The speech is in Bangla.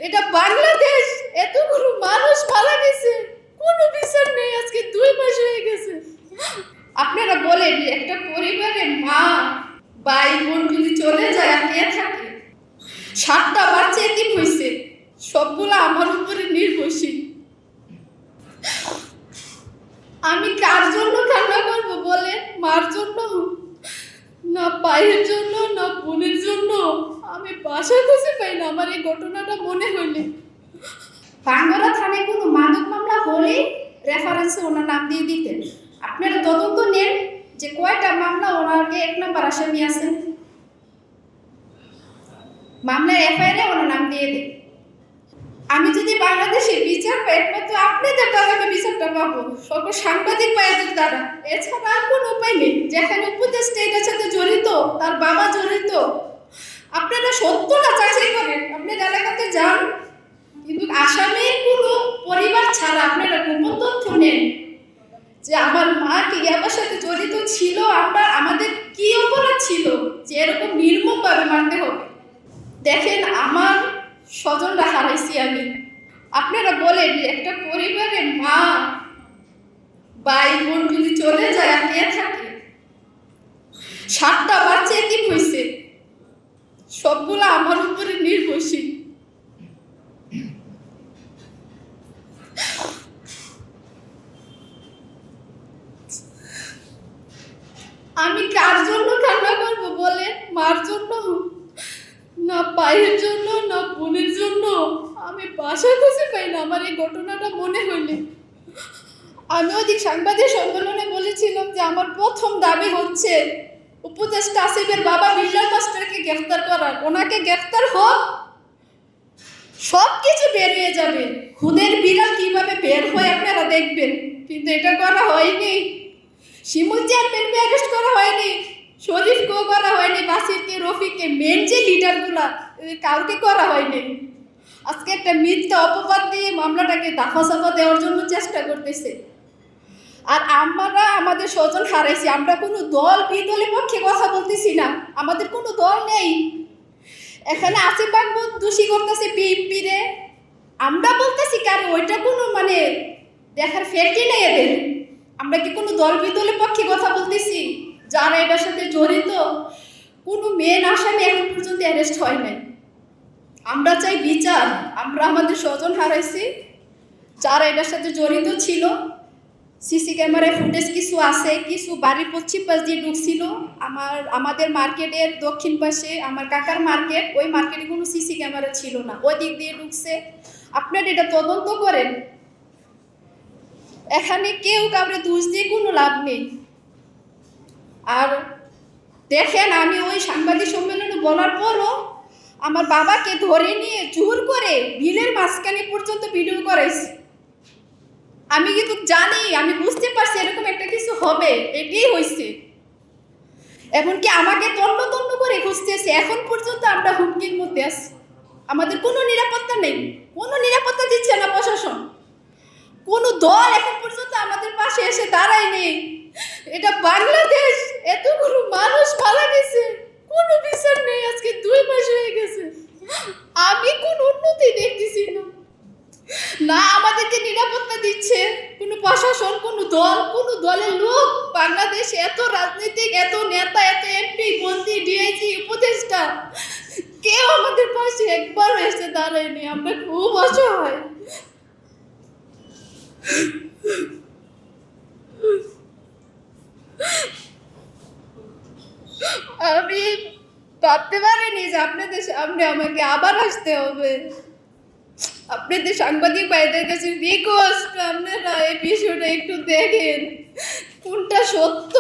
এটা বাংলাদেশ, এতগুলো মানুষ মারা গেছে, কোনো বিচার নেই। আজকে 2 মাস হয়ে গেছে। আপনারা বলেন একটা পরিবারে মা ভাই বোন যদি চলে যায় আর কে থাকে? 7টা বাচ্চা এতিম হয়েছে, সবগুলো আমার উপরে নির্ভরশীল। আমি কার জন্য কান্না করবো বলেন? মার জন্য না, ভাইয়ের জন্য না, বোনের জন্য? আমি বাসা খুঁজে পাই না আমার এই ঘটনাটা মনে হইলে। ভাঙ্গরা থানায় কোনো মাদক মামলা হলে রেফারেন্সে ওনার নাম দিয়ে দিতেন। আপনারা তদন্ত নেন যে কয়টা মামলা ওনাকে 1 নম্বর আসামি আছেন, মামলার এফআইআরে ওনার নাম দিয়ে দেন। আমি যদি বাংলাদেশে বিচার পাই, একমাত্র আপনাদের দ্বারা আমি বিচারটা পাবো, সকল সাংবাদিক ভাইদের দ্বারা। এছাড়া আর কোনো উপায় নেই। যেখানে উপদেষ্টা এটার সাথে জড়িত, তার বাবা জড়িত, আপনারা সত্যটা যাচাই করেন। আপনার এলাকাতে যান, কিন্তু আসামির কোনো পরিবার ছাড়া আপনারা গোপন তথ্য নেন যে আমার মা কি আমার সাথে জড়িত ছিল, আমাদের কি অপরাধ ছিল যে এরকম নির্মমভাবে মারতে হবে। দেখেন, আমার স্বজনরা হারাইছি আমি। আপনারা বলেন একটা পরিবারে মা ভাই বোন যদি চলে যায় আর কে থাকে? 7টা বাচ্চা এতিম হয়েছে, সবগুলো আমার উপরে নির্ভরশীল। আমি কার জন্য কান্না করবো বলেন? মার জন্য না, ভাইয়ের জন্য না, বোনের জন্য? আমি বাসা খুঁজে পাই না আমার এই ঘটনাটা মনে হইলে। আমি ওদিক সাংবাদিক সম্মেলনে বলেছিলাম যে আমার প্রথম দাবি হচ্ছে উপদেষ্টা আসিফের বাবা বিল্লাল মাস্টারকে গ্রেফতার করার। ওনাকে গ্রেফতার হোক, সব কিছু বেরিয়ে যাবে। খুদের বিড়াল কিভাবে বের হয় আপনারা দেখবেন, কিন্তু এটা করা হয়নি। শিমুল চেয়ারম্যানকে অ্যারেস্ট করা হয়নি, শরীফকেও করা হয়নি, বাসিরকে, রফিককে, মেন যে লিডারগুলা, কাউকে করা হয়নি। আজকে একটা মিথ্যা অপবাদ দিয়ে মামলাটাকে দাফাসাফা দেওয়ার জন্য চেষ্টা করতেছে। আর আমরা আমাদের স্বজন হারাইছি। আমরা কোনো দল বিদলের পক্ষে কথা বলতেছি না, আমাদের কোনো দল নেই। এখানে আসিফ মাহমুদ দোষী করতেছে বিএনপি রে, আমরা বলতেছি কারণ ওইটা কোনো মানে দেখার ফ্যাক্টই নেই এদের। আমরা কি কোনো দল বিদলের পক্ষে কথা বলতেছি? যারা এটার সাথে জড়িত, কোনো মেন আসামি এখন পর্যন্ত অ্যারেস্ট হয় নাই। আমরা চাই বিচার। আমরা আমাদের স্বজন হারাইছি, যারা এটার সাথে জড়িত ছিল। সিসি ক্যামেরায় ফুটেজ কিছু আছে, কিছু বাড়ির পশ্চিম পাশ দিয়ে ঢুকছিল। আমাদের মার্কেটের দক্ষিণ পাশে আমার কাকার মার্কেট, ওই মার্কেটে কোনো সিসি ক্যামেরা ছিল না, ওই দিক দিয়ে ঢুকছে। আপনারা এটা তদন্ত করেন। এখানে কেউ কাউকে দোষ দিয়ে কোনো লাভ নেই। আর দেখেন, আমি ওই সাংবাদিক সম্মেলনে বলার পরও আমার বাবাকে ধরে নিয়ে জোর করে বিলের মাঝখানে পর্যন্ত ভিডিও করাইছি। আমি কিন্তু জানি, আমি বুঝতে পারছি এরকম একটা কিছু হবে, এটাই হয়েছে। এমনকি আমাকে তন্ন তন্ন করে খুঁজতেছে। এখন পর্যন্ত আমরা হুমকির মধ্যে আছি। আমাদের কোনো নিরাপত্তা নেই, কোনো নিরাপত্তা দিচ্ছে না প্রশাসন। কোনো দল এখন পর্যন্ত আমাদের পাশে এসে দাঁড়ায় নেই। এটা বাংলাদেশ, এতগুলো মানুষ মারা গেছে, কোনো বিচার নেই। আজকে 2 মাস হয়ে গেছে, আমি কোনো উন্নতি দেখতেছি না। না আমাদেরকে নিরাপত্তা দিচ্ছে কোনো প্রশাসন, কোনো দল, কোনো দলের লোক। বাংলাদেশে এত রাজনীতিক, এত নেতা, এত এমপি, মন্ত্রী, ডিআইজি, উপদেষ্টা, কেউ আমাদের পাশে একবারও এসে দাঁড়ায়নি। আমরা খুব অসহায়। আমি ভাবতে পারিনি যে আপনাদের সামনে আমাকে আবার আসতে হবে। আপনাদের সাংবাদিক ভাইদের কাছে রিকোয়েস্ট, আপনারা এই বিষয়টা একটু দেখেন কোনটা সত্য।